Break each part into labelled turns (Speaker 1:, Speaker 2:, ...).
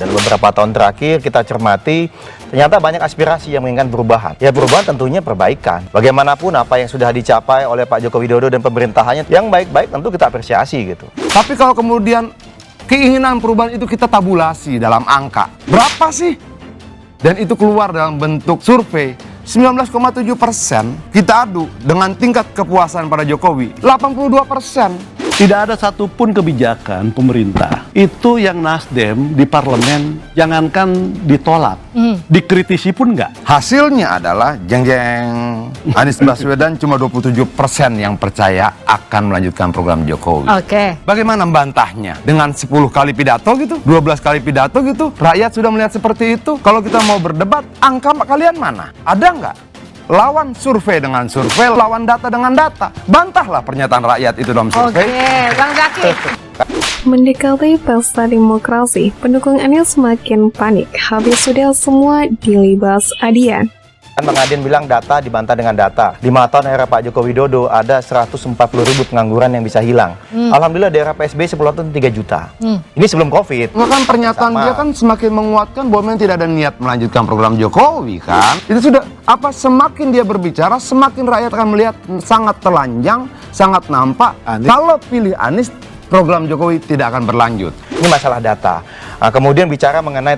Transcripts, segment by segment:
Speaker 1: Dan beberapa tahun terakhir kita cermati, ternyata banyak aspirasi yang menginginkan perubahan. Ya perubahan tentunya perbaikan. Bagaimanapun apa yang sudah dicapai oleh Pak Joko Widodo dan pemerintahannya, yang baik-baik tentu kita apresiasi gitu.
Speaker 2: Tapi kalau kemudian keinginan perubahan itu kita tabulasi dalam angka, berapa sih? Dan itu keluar dalam bentuk survei, 19,7%, kita adu dengan tingkat kepuasan pada Jokowi, 82%.
Speaker 3: Tidak ada satupun kebijakan pemerintah itu yang Nasdem di parlemen jangankan ditolak, dikritisi pun enggak.
Speaker 2: Hasilnya adalah jeng-jeng, Anies Baswedan cuma 27% yang percaya akan melanjutkan program Jokowi.
Speaker 4: Oke.
Speaker 2: Bagaimana membantahnya? Dengan 10 kali pidato gitu, 12 kali pidato gitu, rakyat sudah melihat seperti itu. Kalau kita mau berdebat, angka kalian mana? Ada nggak? Lawan survei dengan survei, lawan data dengan data. Bantahlah pernyataan rakyat itu dalam survei.
Speaker 4: Oke, Bang Zaki.
Speaker 5: Mendekati pesta demokrasi, pendukung Anies semakin panik. Habis sudah semua dilibas adian.
Speaker 1: Kan Bang Adin bilang data dibantah dengan data. Di 5 tahun era Pak Joko Widodo ada 140.000 pengangguran yang bisa hilang. Alhamdulillah di era PSBY 10 tahun 3 juta. Ini sebelum COVID.
Speaker 2: Bahkan pernyataan
Speaker 1: Sama.
Speaker 2: dia kan semakin menguatkan bahwa memang tidak ada niat melanjutkan program Jokowi kan. Itu sudah semakin dia berbicara semakin rakyat akan melihat sangat telanjang, sangat nampak. Kalau pilih Anies, program Jokowi tidak akan berlanjut.
Speaker 1: Ini masalah data. Nah, kemudian bicara mengenai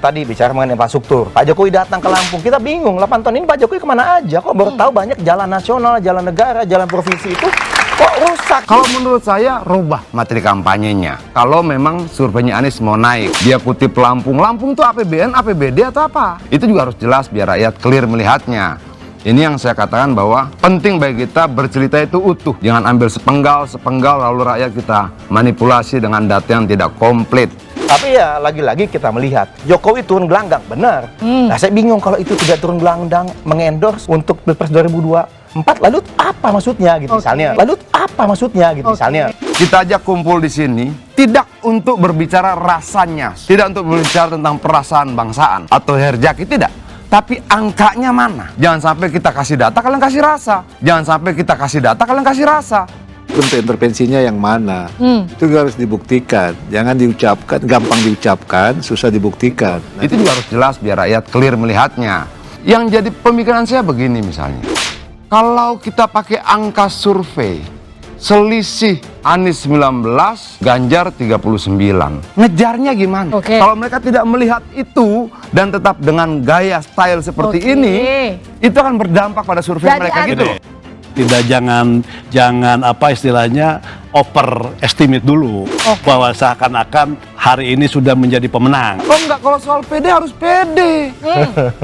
Speaker 1: infrastruktur. Pak Jokowi datang ke Lampung, kita bingung. 8 tahun ini Pak Jokowi kemana aja? Kok baru tahu banyak jalan nasional, jalan negara, jalan provinsi itu kok rusak?
Speaker 2: Kalau menurut saya, rubah materi kampanyenya. Kalau memang surveinya Anies mau naik, dia kutip Lampung. Lampung itu APBN, APBD atau apa? Itu juga harus jelas biar rakyat clear melihatnya. Ini yang saya katakan bahwa penting bagi kita bercerita itu utuh. Jangan ambil sepenggal lalu rakyat kita manipulasi dengan data yang tidak komplit.
Speaker 1: Tapi ya lagi-lagi kita melihat Jokowi turun gelanggang, benar. Nah saya bingung kalau itu tidak turun gelanggang mengendorse untuk Pilpres 2024, lalu apa maksudnya gitu misalnya? Lalu apa maksudnya gitu misalnya?
Speaker 2: Kita ajak kumpul di sini tidak untuk berbicara rasanya, tidak untuk berbicara tentang perasaan bangsaan atau herjaki, tidak. Tapi angkanya mana? Jangan sampai kita kasih data, kalian kasih rasa. Jangan sampai kita kasih data, kalian kasih rasa.
Speaker 6: Bentuk intervensinya yang mana? Itu juga harus dibuktikan. Jangan diucapkan, gampang diucapkan, susah dibuktikan.
Speaker 2: Itu juga harus jelas biar rakyat clear melihatnya. Yang jadi pemikiran saya begini misalnya. Kalau kita pakai angka survei, selisih Anies 19, Ganjar 39. Ngejarnya gimana? Kalau mereka tidak melihat itu dan tetap dengan gaya style seperti ini, itu akan berdampak pada survei mereka gitu.
Speaker 3: Tidak, jangan apa istilahnya overestimate dulu bahwa seakan-akan hari ini sudah menjadi pemenang.
Speaker 2: Oh enggak, kalau soal pede harus pede.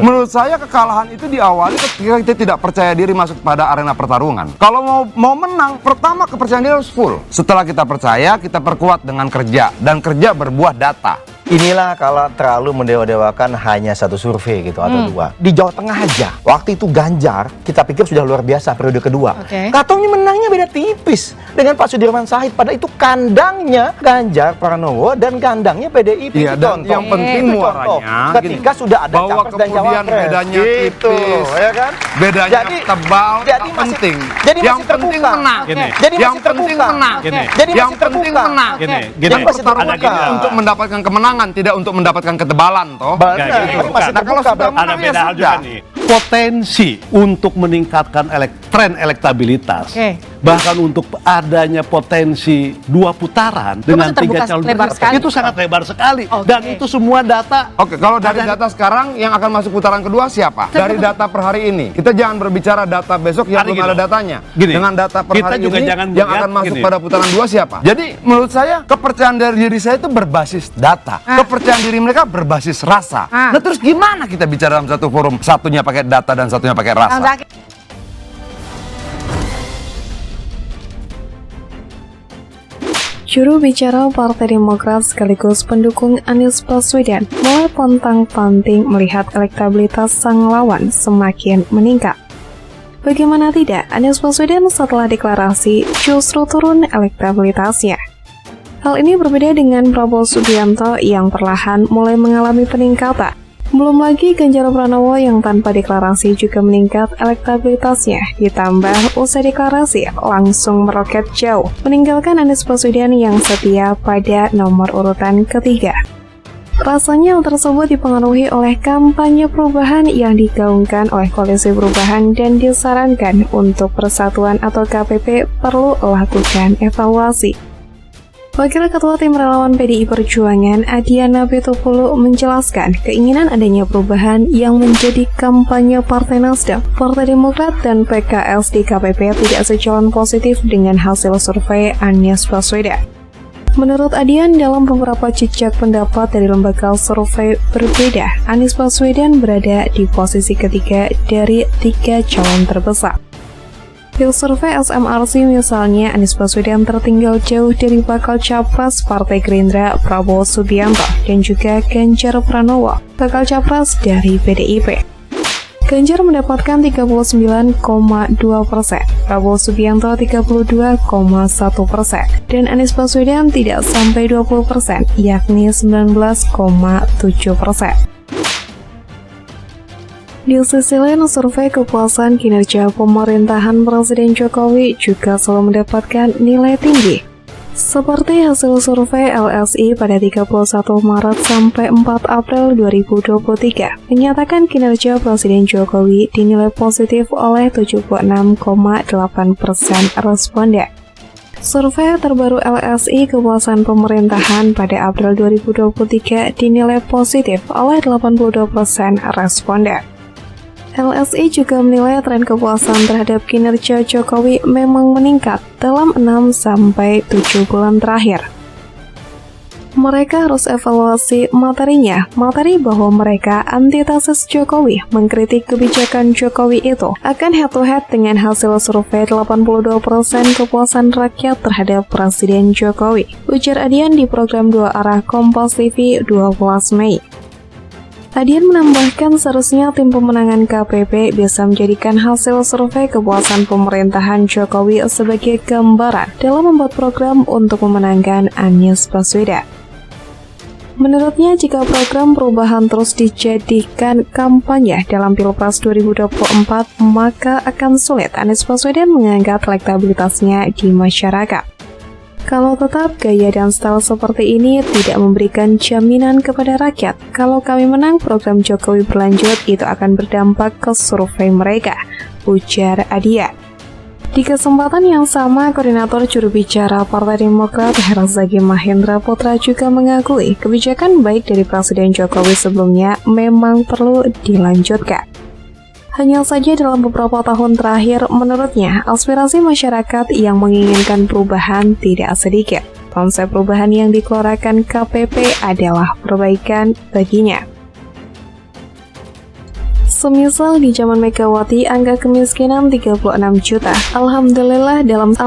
Speaker 2: Menurut saya kekalahan itu diawali ketika kita tidak percaya diri masuk pada arena pertarungan. Kalau mau menang, pertama kepercayaan diri harus full. Setelah kita percaya, kita perkuat dengan kerja, dan kerja berbuah data.
Speaker 1: Inilah kalau terlalu mendewa-dewakan hanya satu survei gitu atau dua. Di Jawa Tengah aja, waktu itu Ganjar kita pikir sudah luar biasa periode kedua. Katanya menangnya beda tipis dengan Pak Sudirman Said. Padahal itu kandangnya Ganjar Pranowo dan kandangnya PDIP.
Speaker 2: Iya, dan yang penting muaranya
Speaker 1: ketika sudah ada
Speaker 2: bahwa
Speaker 1: capres dan
Speaker 2: kemudian
Speaker 1: cawapres.
Speaker 2: bedanya
Speaker 1: Gitu,
Speaker 2: tipis,
Speaker 1: ya kan?
Speaker 2: bedanya
Speaker 1: Jadi,
Speaker 2: tebal,
Speaker 1: jadi
Speaker 2: tak
Speaker 1: masih-
Speaker 2: penting.
Speaker 1: jadi
Speaker 2: yang
Speaker 1: masih
Speaker 2: penting
Speaker 1: terbuka.
Speaker 2: menang.
Speaker 1: Jadi
Speaker 2: yang
Speaker 1: masih
Speaker 2: penting
Speaker 1: terbuka.
Speaker 2: menang.
Speaker 1: Jadi
Speaker 2: yang
Speaker 1: masih
Speaker 2: penting
Speaker 1: terbuka.
Speaker 2: menang. Yang
Speaker 1: masih
Speaker 2: pertarungan
Speaker 1: terbuka.
Speaker 2: untuk mendapatkan kemenangan, tidak untuk mendapatkan ketebalan, toh.
Speaker 1: Benar,
Speaker 3: Kayak gitu.
Speaker 1: ini masih
Speaker 2: Nah, kalau
Speaker 1: terbuka.
Speaker 2: sudah
Speaker 3: Ada
Speaker 2: menang ya
Speaker 3: beda hal
Speaker 2: sudah.
Speaker 3: juga nih. Potensi untuk meningkatkan tren elektabilitas, bahkan untuk adanya potensi 2 putaran dengan
Speaker 4: terbuka
Speaker 3: 3 calon
Speaker 4: lebar
Speaker 3: presiden,
Speaker 4: sekali.
Speaker 3: itu sangat lebar sekali. Dan itu semua data.
Speaker 2: Oke, kalau dari data sekarang yang akan masuk putaran kedua siapa? Dari data per hari ini. Kita jangan berbicara data besok yang
Speaker 3: Hari
Speaker 2: belum
Speaker 3: gini
Speaker 2: ada
Speaker 3: loh.
Speaker 2: datanya.
Speaker 3: Gini,
Speaker 2: Dengan data per
Speaker 3: kita
Speaker 2: hari
Speaker 3: juga
Speaker 2: ini
Speaker 3: jangan
Speaker 2: yang
Speaker 3: melihat
Speaker 2: akan masuk
Speaker 3: gini.
Speaker 2: pada putaran 2 siapa? Jadi menurut saya kepercayaan dari diri saya itu berbasis data. Kepercayaan diri mereka berbasis rasa. Nah terus gimana kita bicara dalam satu forum? Satunya pakai data dan satunya pakai rasa.
Speaker 4: Bang Zaki.
Speaker 5: Juru bicara Partai Demokrat sekaligus pendukung Anies Baswedan mulai pontang-panting melihat elektabilitas sang lawan semakin meningkat. Bagaimana tidak, Anies Baswedan setelah deklarasi justru turun elektabilitasnya. Hal ini berbeda dengan Prabowo Subianto yang perlahan mulai mengalami peningkatan. Belum lagi Ganjar Pranowo yang tanpa deklarasi juga meningkat elektabilitasnya, ditambah usai deklarasi langsung meroket jauh, meninggalkan Anies Baswedan yang setia pada nomor urutan ketiga. Rasanya hal tersebut dipengaruhi oleh kampanye perubahan yang digaungkan oleh Koalisi Perubahan dan disarankan untuk Persatuan atau KPP perlu lakukan evaluasi. Wakil Ketua Tim Relawan PDI Perjuangan, Adiana Pitupulu, menjelaskan keinginan adanya perubahan yang menjadi kampanye Partai Nasdem, Partai Demokrat, dan PKS di KPP tidak sejalan positif dengan hasil survei Anies Baswedan. Menurut Adian, dalam beberapa jejak pendapat dari lembaga survei berbeda, Anies Baswedan berada di posisi ketiga dari 3 calon terbesar. Di survei SMRC misalnya, Anies Baswedan tertinggal jauh dari bakal capres Partai Gerindra Prabowo Subianto dan juga Ganjar Pranowo, bakal capres dari PDIP. Ganjar mendapatkan 39,2%, Prabowo Subianto 32,1%, dan Anies Baswedan tidak sampai 20%, yakni 19,7%. Di sisi lain, survei kepuasan kinerja pemerintahan Presiden Jokowi juga selalu mendapatkan nilai tinggi. Seperti hasil survei LSI pada 31 Maret sampai 4 April 2023 menyatakan kinerja Presiden Jokowi dinilai positif oleh 76,8% responden. Survei terbaru LSI kepuasan pemerintahan pada April 2023 dinilai positif oleh 82% responden. LSI juga menilai tren kepuasan terhadap kinerja Jokowi memang meningkat dalam 6-7 bulan terakhir. Mereka harus evaluasi materinya, materi bahwa mereka antitesis Jokowi mengkritik kebijakan Jokowi itu akan head-to-head dengan hasil survei 82% kepuasan rakyat terhadap Presiden Jokowi, ujar Adian di program 2 arah Kompas TV 12 Mei. Adian menambahkan seharusnya tim pemenangan KPP bisa menjadikan hasil survei kepuasan pemerintahan Jokowi sebagai gambaran dalam membuat program untuk memenangkan Anies Baswedan. Menurutnya, jika program perubahan terus dijadikan kampanye dalam Pilpres 2024, maka akan sulit Anies Baswedan mengangkat elektabilitasnya di masyarakat. Kalau tetap gaya dan style seperti ini tidak memberikan jaminan kepada rakyat, kalau kami menang program Jokowi berlanjut, itu akan berdampak ke survei mereka, ujar Adian. Di kesempatan yang sama, Koordinator Juru Bicara Partai Demokrat Herzaki Mahendra Putra juga mengakui kebijakan baik dari Presiden Jokowi sebelumnya memang perlu dilanjutkan. Hanya saja dalam beberapa tahun terakhir, menurutnya, aspirasi masyarakat yang menginginkan perubahan tidak sedikit. Konsep perubahan yang dikeluarkan KPP adalah perbaikan baginya. Semisal di zaman Megawati, angka kemiskinan 36 juta. Alhamdulillah dalam 10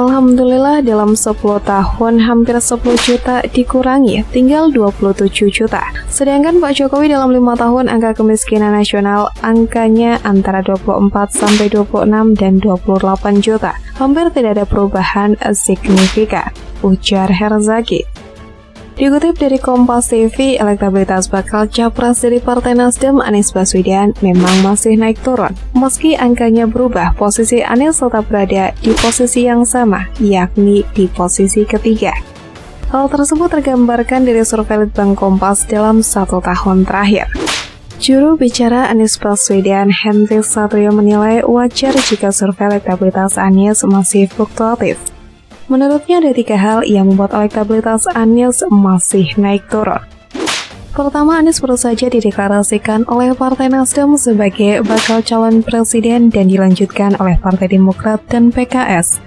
Speaker 5: tahun hampir 10 juta dikurangi, tinggal 27 juta. Sedangkan Pak Jokowi dalam 5 tahun angka kemiskinan nasional angkanya antara 24 sampai 26 dan 28 juta. Hampir tidak ada perubahan signifikan, ujar Herzaki. Dikutip dari Kompas TV, elektabilitas bakal capres dari Partai Nasdem Anies Baswedan memang masih naik turun. Meski angkanya berubah, posisi Anies tetap berada di posisi yang sama, yakni di posisi ketiga. Hal tersebut tergambarkan dari survei Litbang Kompas dalam 1 tahun terakhir. Juru bicara Anies Baswedan, Henry Satrio, menilai wajar jika survei elektabilitas Anies masih fluktuatif. Menurutnya ada 3 hal yang membuat elektabilitas Anies masih naik turun. Pertama, Anies baru saja dideklarasikan oleh Partai Nasdem sebagai bakal calon presiden dan dilanjutkan oleh Partai Demokrat dan PKS.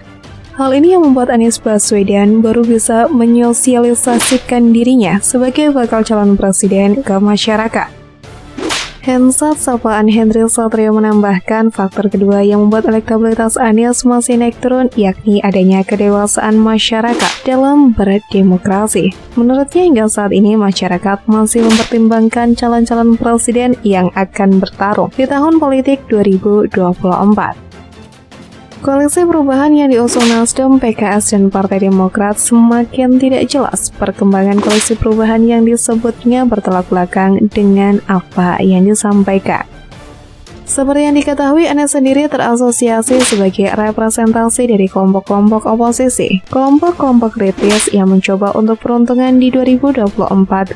Speaker 5: Hal ini yang membuat Anies Baswedan baru bisa menyosialisasikan dirinya sebagai bakal calon presiden ke masyarakat. Hensat sapaan Henry Satrio menambahkan faktor kedua yang membuat elektabilitas Anies masih naik turun yakni adanya kedewasaan masyarakat dalam berdemokrasi. Menurutnya hingga saat ini masyarakat masih mempertimbangkan calon-calon presiden yang akan bertarung di tahun politik 2024. Koalisi perubahan yang diusung Nasdem, PKS, dan Partai Demokrat semakin tidak jelas. Perkembangan koalisi perubahan yang disebutnya bertolak belakang dengan apa yang disampaikan. Seperti yang diketahui, Anies sendiri terasosiasi sebagai representasi dari kelompok-kelompok oposisi, kelompok-kelompok kritis yang mencoba untuk peruntungan di 2024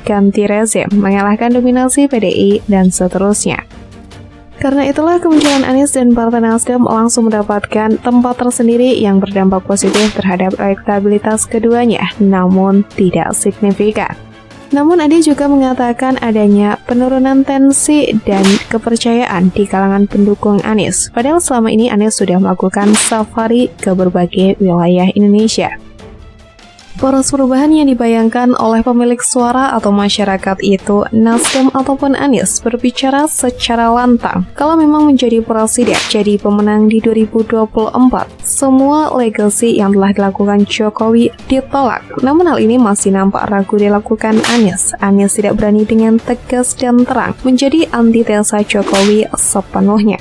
Speaker 5: ganti rezim, mengalahkan dominasi PDI, dan seterusnya. Karena itulah kemunculan Anies dan Partai Nasdem langsung mendapatkan tempat tersendiri yang berdampak positif terhadap elektabilitas keduanya, namun tidak signifikan. Namun Ade juga mengatakan adanya penurunan tensi dan kepercayaan di kalangan pendukung Anies. Padahal selama ini Anies sudah melakukan safari ke berbagai wilayah Indonesia. Poros perubahan yang dibayangkan oleh pemilik suara atau masyarakat itu, Nasdem ataupun Anies, berbicara secara lantang. Kalau memang menjadi presiden, jadi pemenang di 2024, semua legasi yang telah dilakukan Jokowi ditolak. Namun hal ini masih nampak ragu dilakukan Anies. Anies tidak berani dengan tegas dan terang menjadi antitesa Jokowi sepenuhnya.